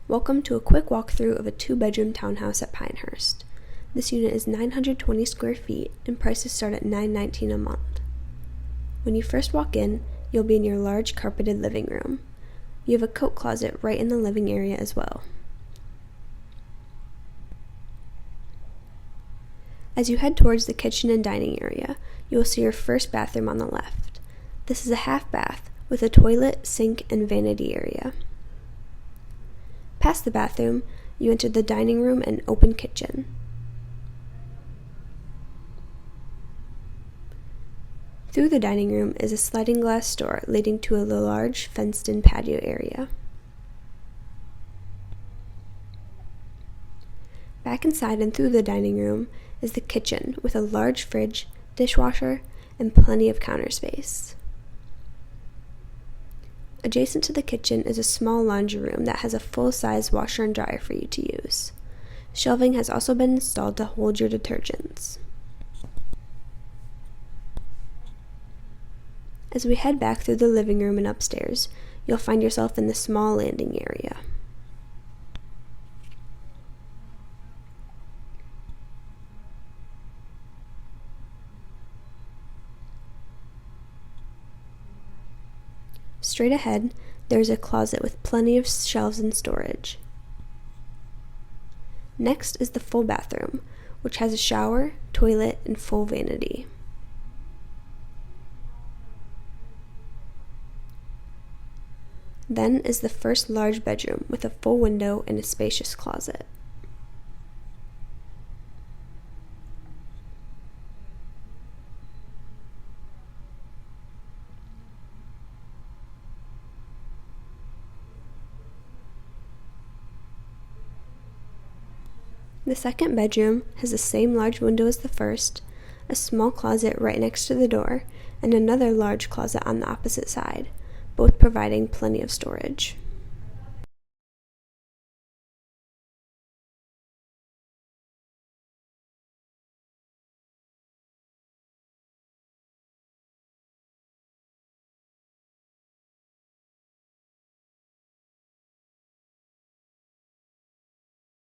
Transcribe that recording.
Welcome to a quick walkthrough of a 2-bedroom townhouse at Pinehurst. This unit is 920 square feet and prices start at $919 a month. When you first walk in, you'll be in your large carpeted living room. You have a coat closet right in the living area as well. As you head towards the kitchen and dining area, you will see your first bathroom on the left. This is a half bath with a toilet, sink, and vanity area. Past the bathroom, you enter the dining room and open kitchen. Through the dining room is a sliding glass door leading to a large fenced-in patio area. Back inside and through the dining room is the kitchen with a large fridge, dishwasher, and plenty of counter space. Adjacent to the kitchen is a small laundry room that has a full-size washer and dryer for you to use. Shelving has also been installed to hold your detergents. As we head back through the living room and upstairs, you'll find yourself in the small landing area. Straight ahead, there is a closet with plenty of shelves and storage. Next is the full bathroom, which has a shower, toilet, and full vanity. Then is the first large bedroom with a full window and a spacious closet. The second bedroom has the same large window as the first, a small closet right next to the door, and another large closet on the opposite side, both providing plenty of storage.